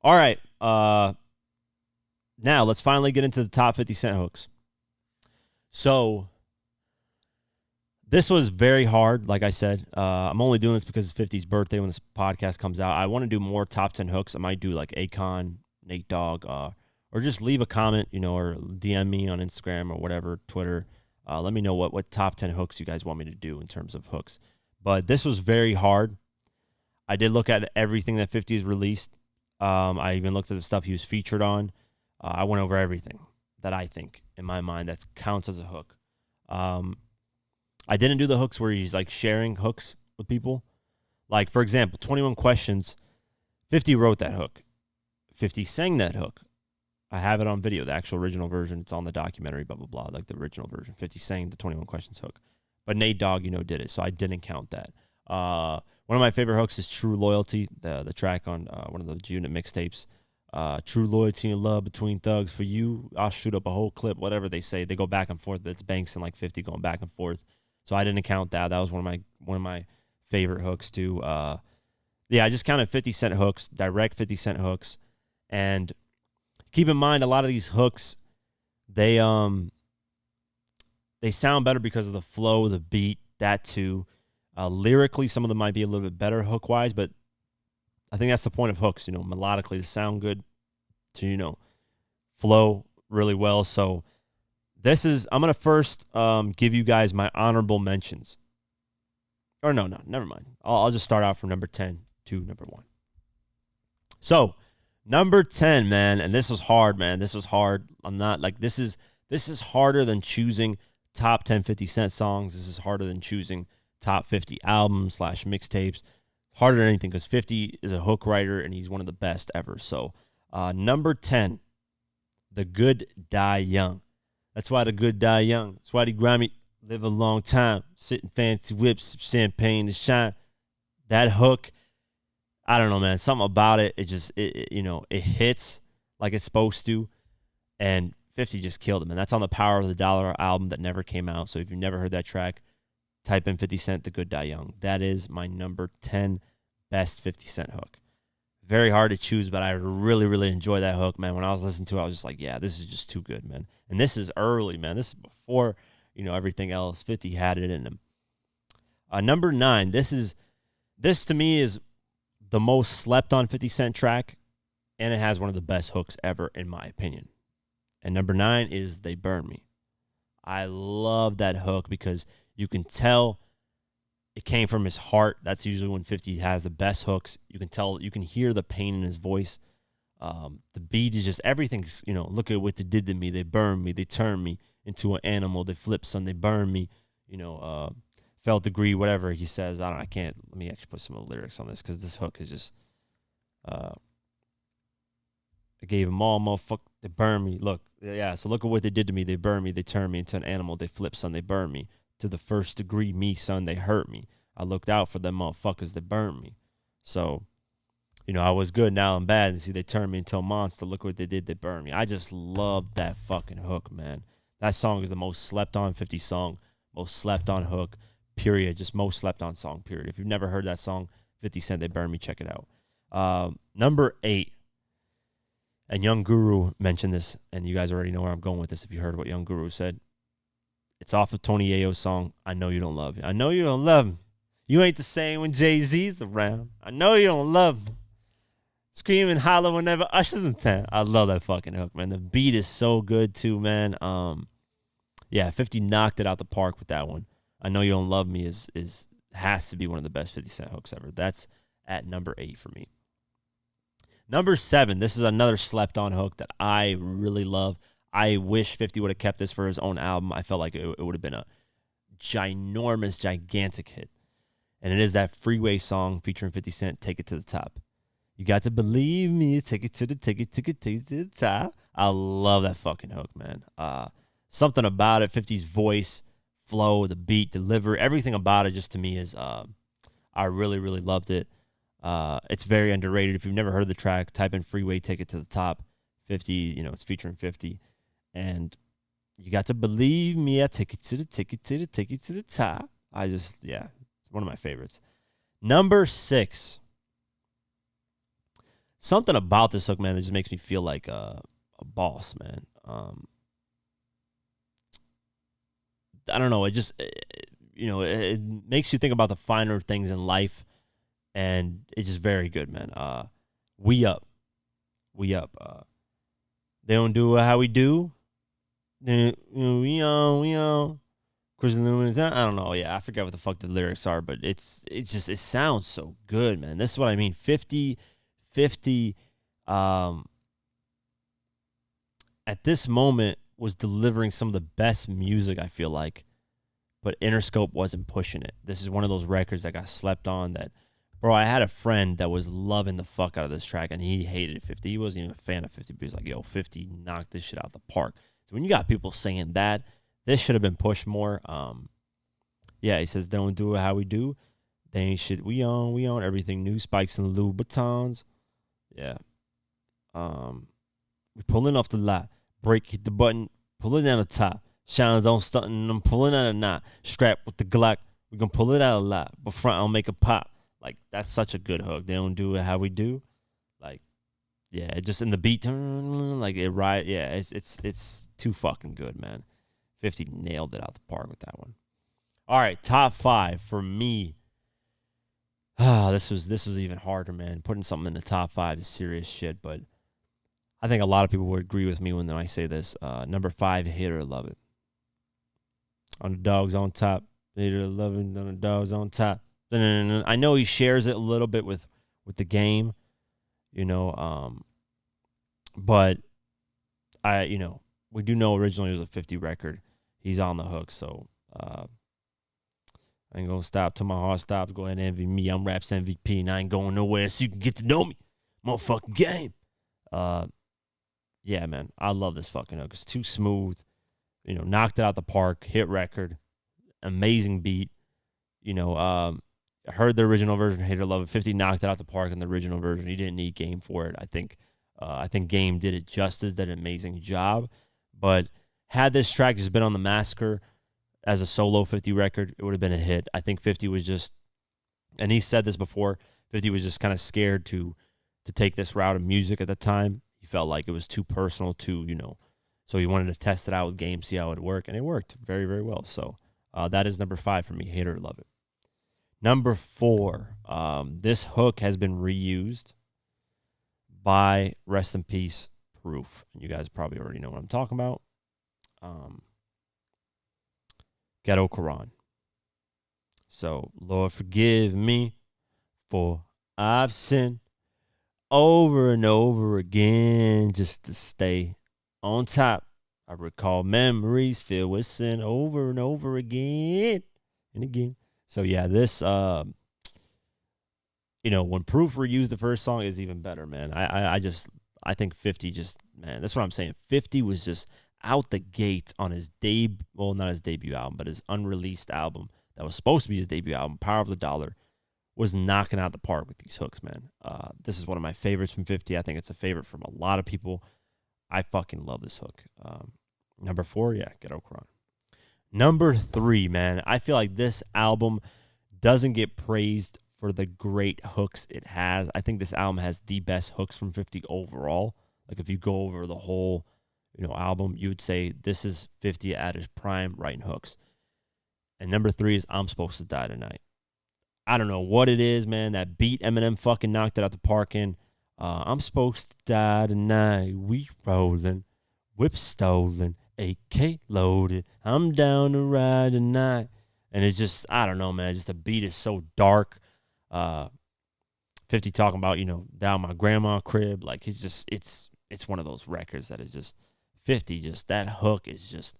All right. Now let's finally get into the top 50 Cent hooks. So this was very hard, like I said. I'm only doing this because it's 50's birthday when this podcast comes out. I want to do more top 10 hooks. I might do like Akon, Nate Dogg, or just leave a comment, or DM me on Instagram or whatever, Twitter. Let me know what top 10 hooks you guys want me to do in terms of hooks. But this was very hard. I did look at everything that 50's released. I even looked at the stuff he was featured on. I went over everything that I think, in my mind, that counts as a hook. I didn't do the hooks where he's like sharing hooks with people. Like, for example, 21 Questions, 50 wrote that hook. 50 sang that hook. I have it on video, the actual original version. It's on the documentary, blah, blah, blah, like the original version. 50 sang the 21 Questions hook. But Nate Dogg, did it, so I didn't count that. One of my favorite hooks is True Loyalty, the track on one of the Unit mixtapes. True loyalty and love between thugs. For you, I'll shoot up a whole clip, whatever they say. They go back and forth, but it's Banks and like 50 going back and forth. So I didn't count that. That was one of my favorite hooks too. I just counted 50 Cent hooks, direct 50 Cent hooks. And keep in mind, a lot of these hooks, they sound better because of the flow, the beat, that too. Lyrically, some of them might be a little bit better hook-wise, but I think that's the point of hooks, melodically to sound good, to, flow really well. So I'm going to first give you guys my honorable mentions. Or no, never mind. I'll just start out from number 10 to number 1. So, number 10, man, and this was hard, man. This was hard. I'm not, like, this is harder than choosing top 10 50 Cent songs. This is harder than choosing top 50 albums / mixtapes. Harder than anything because 50 is a hook writer and he's one of the best ever. So, number 10, The Good Die Young. That's why the good die young. That's why the grimy live a long time. Sitting fancy whips, champagne to shine. That hook, I don't know, man. Something about it, it hits like it's supposed to. And 50 just killed it, man. That's on the Power of the Dollar album that never came out. So if you've never heard that track, type in 50 Cent, The Good Die Young. That is my number 10 best 50 Cent hook. Very hard to choose, but I really, really enjoy that hook, man. When I was listening to it, I was just like, yeah, this is just too good, man. And this is early, man. This is before, everything else. 50 had it in him. Number 9, this to me is the most slept on 50 Cent track, and it has one of the best hooks ever, in my opinion. And number 9 is They Burn Me. I love that hook because you can tell it came from his heart. That's usually when 50 has the best hooks. You can tell, you can hear the pain in his voice. The beat is just, everything's, look at what they did to me. They burned me. They turned me into an animal. They flipped son. They burned me. Felt degree, whatever he says. I can't, let me actually put some of the lyrics on this because this hook is just, I gave them all, motherfucker. They burned me. Look, yeah, so look at what they did to me. They burned me. They turned me into an animal. They flipped son. They burned me. To the first degree, me, son, they hurt me. I looked out for them motherfuckers that burned me. So, I was good, now I'm bad. And see, they turned me into a monster. Look what they did, they burned me. I just love that fucking hook, man. That song is the most slept on 50 song, most slept on hook, period. Just most slept on song, period. If you've never heard that song, 50 Cent, They Burn Me, check it out. Number 8, and Young Guru mentioned this, and you guys already know where I'm going with this if you heard what Young Guru said. It's off of Tony Yayo's song, I Know You Don't Love Me. I know you don't love me. You ain't the same when Jay-Z's around. I know you don't love me. Scream and holler whenever Usher's in town. I love that fucking hook, man. The beat is so good, too, man. 50 knocked it out the park with that one. I Know You Don't Love Me has to be one of the best 50 Cent hooks ever. That's at number 8 for me. Number 7, this is another slept-on hook that I really love. I wish 50 would have kept this for his own album. I felt like it would have been a ginormous, gigantic hit. And it is that Freeway song featuring 50 Cent, Take It to the Top. You got to believe me, take it to the top. I love that fucking hook, man. Something about it, 50's voice, flow, the beat, delivery, everything about it just to me is, I really, really loved it. It's very underrated. If you've never heard the track, type in Freeway, Take It to the Top. 50, it's featuring 50. And you got to believe me, I take it to the top. It's one of my favorites. Number 6. something about this hook, man, that just makes me feel like a boss, man. I don't know. It just, it makes you think about the finer things in life, and it's just very good, man. We up, we up. They don't do it how we do. Then we on. Chris Lewis. I don't know. Yeah, I forget what the fuck the lyrics are, but it sounds so good, man. This is what I mean. 50, at this moment was delivering some of the best music, I feel like, but Interscope wasn't pushing it. This is one of those records that got slept on that, bro, I had a friend that was loving the fuck out of this track, and he hated 50. He wasn't even a fan of 50, but he was like, yo, 50 knocked this shit out the park. So when you got people saying that, this should have been pushed more. Yeah, he says, don't do it how we do. They ain't shit. We on everything new. Spikes and Louboutins. Yeah. We pulling off the lot. Brake, hit the button, pull it down the top. Shines on stunting, I'm pulling out a knot. Strap with the Glock, we gonna pull it out a lot. But front, I'll make a pop. Like, that's such a good hook. They don't do it how we do. Like, yeah, just in the beat, like it right. Yeah, it's too fucking good, man. 50 nailed it out the park with that one. All right, top 5 for me. This was even harder, man. Putting something in the top 5 is serious shit, but I think a lot of people would agree with me when I say this. Number 5, Hate It or Love It. Underdogs on top. Hate it or love it. Underdogs on top. I know he shares it a little bit with the game, but we do know originally it was a 50 record. He's on the hook, so I ain't gonna stop till my heart stops. Go ahead and envy me. I'm Raps MVP, and I ain't going nowhere so you can get to know me. Motherfucking game. Yeah, man, I love this fucking hook. It's too smooth. Knocked it out the park. Hit record. Amazing beat. I heard the original version, Hate It or Love It. 50 knocked it out the park in the original version. He didn't need Game for it. I think Game did it justice, did an amazing job. But had this track just been on the Massacre as a solo 50 record, it would have been a hit. I think 50 was just, and he said this before, 50 was just kind of scared to take this route of music at the time. He felt like it was too personal, so he wanted to test it out with Game, see how it would work, and it worked very, very well. So that is number 5 for me, Hate It or Love It. Number 4, this hook has been reused by, rest in peace, Proof. You guys probably already know what I'm talking about. Ghetto Quran. So, Lord, forgive me for I've sinned over and over again just to stay on top. I recall memories filled with sin over and over again and again. So, yeah, this, when Proof reused the first song is even better, man. I think 50 just, man, that's what I'm saying. 50 was just out the gate on his not his debut album, but his unreleased album that was supposed to be his debut album, Power of the Dollar, was knocking out the park with these hooks, man. This is one of my favorites from 50. I think it's a favorite from a lot of people. I fucking love this hook. Number 4, yeah, Ghetto Quran. Number 3, man, I feel like this album doesn't get praised for the great hooks it has. I think this album has the best hooks from 50 overall. Like, if you go over the whole album, you would say this is 50 at his prime writing hooks. And number 3 is I'm Supposed to Die Tonight. I don't know what it is, man. That beat, Eminem fucking knocked it out the park in. I'm supposed to die tonight. We rolling, whip stolen, AK loaded. I'm down to ride tonight. And it's just, I don't know, man. Just the beat is so dark. 50 talking about, down my grandma crib. Like, it's one of those records that is just 50. Just that hook is just,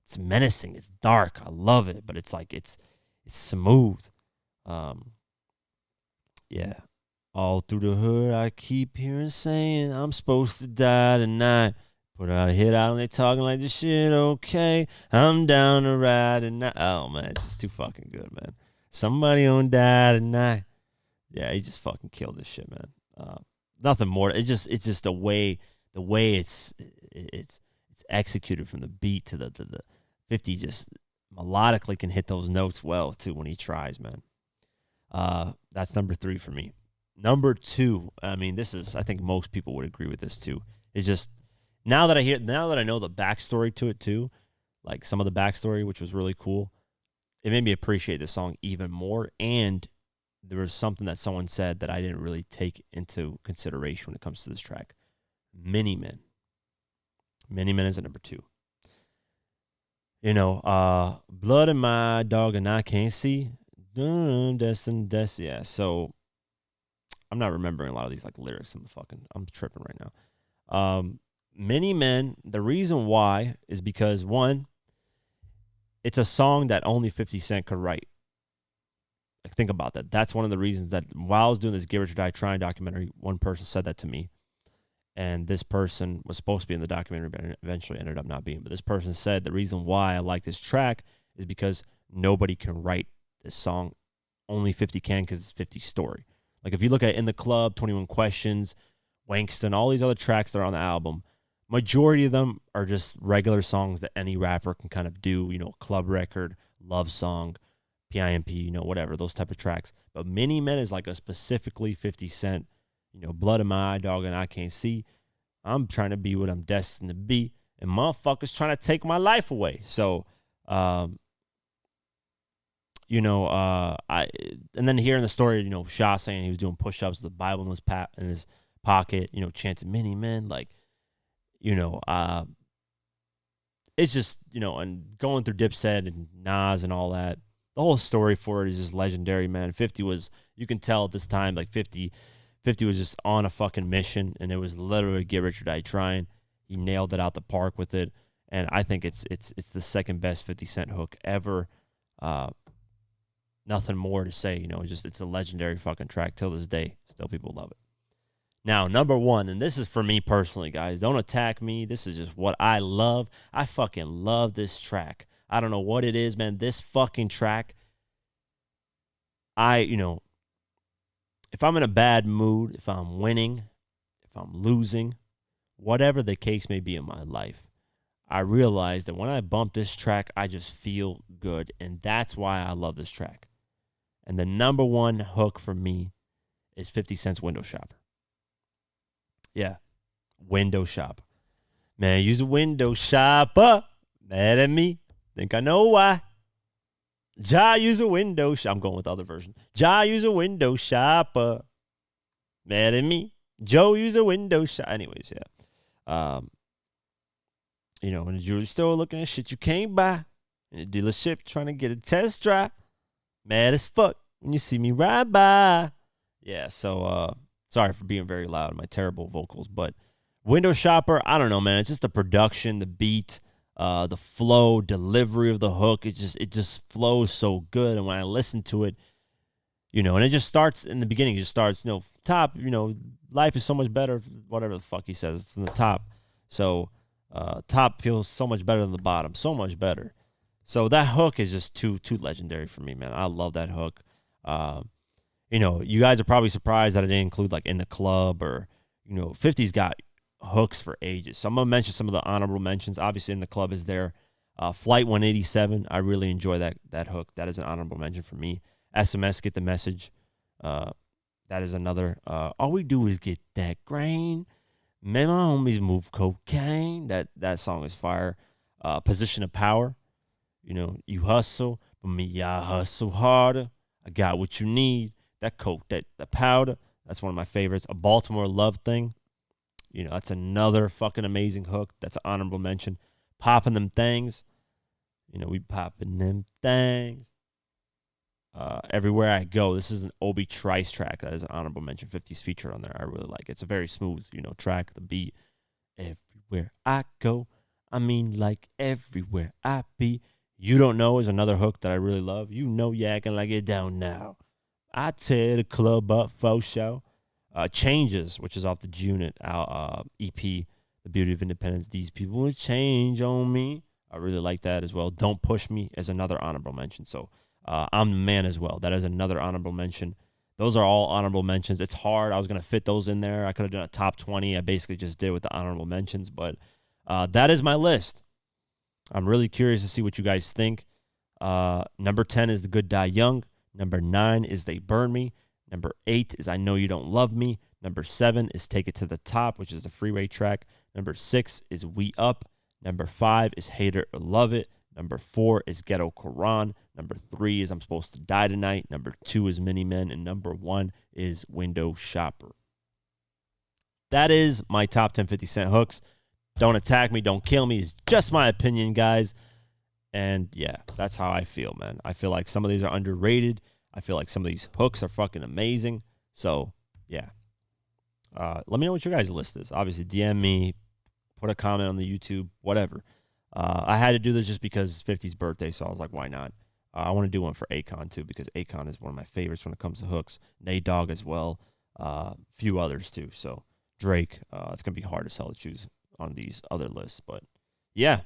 it's menacing. It's dark. I love it, but it's like it's smooth. Yeah. All through the hood, I keep hearing saying I'm supposed to die tonight. Put out a hit out and they talking like this shit okay. I'm down to ride tonight. Oh man, it's just too fucking good, man. Somebody on die tonight. Yeah, he just fucking killed this shit, man. Nothing more. It's just the way it's executed from the beat to the 50 just melodically can hit those notes well too when he tries, man. That's number 3 for me. Number two, I mean, this is, I think most people would agree with this too. Is just now that I know the backstory to it too, like some of the backstory, which was really cool, it made me appreciate this song even more. And there was something that someone said that I didn't really take into consideration when it comes to this track. Many Men. Many Men is at number two. Blood in my dog and I can't see. Yeah. So I'm not remembering a lot of these like lyrics. I'm tripping right now. Many Men. The reason why is because one, it's a song that only 50 Cent could write. Like, think about that. That's one of the reasons that while I was doing this Get Rich or Die Trying documentary, one person said that to me. And this person was supposed to be in the documentary, but eventually ended up not being. But this person said the reason why I like this track is because nobody can write this song. Only 50 can, because it's 50's story. Like, if you look at In the Club, 21 Questions, Wangston, all these other tracks that are on the album, majority of them are just regular songs that any rapper can kind of do, club record, love song, PIMP, whatever, those type of tracks. But Many Men is like a specifically 50 Cent, blood in my eye, dog, and I can't see. I'm trying to be what I'm destined to be, and motherfuckers trying to take my life away. So, and then hearing the story, Shah saying he was doing push-ups with the Bible in his pocket, chanting Many Men, like, it's just, and going through Dipset and Nas and all that, the whole story for it is just legendary, man. 50 was, you can tell at this time, like 50 was just on a fucking mission, and it was literally Get Rich or Die Trying. He nailed it out the park with it, and I think it's the second best 50 Cent hook ever. Nothing more to say, it's a legendary fucking track till this day. Still people love it. Now, number one, and this is for me personally, guys. Don't attack me. This is just what I love. I fucking love this track. I don't know what it is, man. This fucking track, if I'm in a bad mood, if I'm winning, if I'm losing, whatever the case may be in my life, I realize that when I bump this track, I just feel good. And that's why I love this track. And the number one hook for me is 50 Cent's Window Shopper. Yeah, Window Shopper. Man, use a window shopper. Mad at me. Think I know why. Ja use a window shopper. I'm going with the other version. Ja use a window shopper. Mad at me. Joe use a window shopper. Anyways, yeah. In the jewelry store looking at shit you can't buy. In the dealership trying to get a test drive. Mad as fuck when you see me ride by. Yeah, so sorry for being very loud, my terrible vocals, but Window Shopper, I don't know, man. It's just the production, the beat, the flow, delivery of the hook. It just flows so good. And when I listen to it, and it just starts in the beginning. It just starts, top, life is so much better. Whatever the fuck he says, it's from the top. So top feels so much better than the bottom, so much better. So that hook is just too legendary for me, man. I love that hook. You guys are probably surprised that I didn't include like In the Club or, 50's got hooks for ages. So I'm going to mention some of the honorable mentions. Obviously, In the Club is there. Flight 187, I really enjoy that hook. That is an honorable mention for me. SMS, Get the Message. That is another. All we do is get that grain. Man, my homies move cocaine. That song is fire. Position of Power. You hustle, but me, I hustle harder. I got what you need. That coke, that powder. That's one of my favorites. A Baltimore Love Thing. That's another fucking amazing hook. That's an honorable mention. Popping Them Things. We popping them things. Everywhere I Go. This is an Obi Trice track. That is an honorable mention. 50's feature on there. I really like it. It's a very smooth, track. The beat. Everywhere I go. I mean, like everywhere I be. You Don't Know is another hook that I really love. You acting like it down now. I tear the club up, faux show. Changes, which is off the Junit EP, The Beauty of Independence. These people will change on me. I really like that as well. Don't Push Me is another honorable mention. So I'm the Man as well. That is another honorable mention. Those are all honorable mentions. It's hard. I was going to fit those in there. I could have done a top 20. I basically just did with the honorable mentions. But that is my list. I'm really curious to see what you guys think. Number 10 is The Good Die Young. Number 9 is They Burn Me. Number 8 is I Know You Don't Love Me. Number 7 is Take It to the Top, which is the Freeway track. Number 6 is We Up. Number 5 is Hate It or Love It. Number 4 is Ghetto Quran. Number 3 is I'm Supposed to Die Tonight. Number 2 is Mini Men. And number 1 is Window Shopper. That is my top 10 50 Cent hooks. Don't attack me. Don't kill me. It's just my opinion, guys. And yeah, that's how I feel, man. I feel like some of these are underrated. I feel like some of these hooks are fucking amazing. So yeah. Let me know what your guys' list is. Obviously, DM me, put a comment on the YouTube, whatever. I had to do this just because 50's birthday, so I was like, why not? I want to do one for Akon, too, because Akon is one of my favorites when it comes to hooks. Nate Dogg as well. A few others, too. So Drake, it's going to be hard to choose on these other lists. But yeah,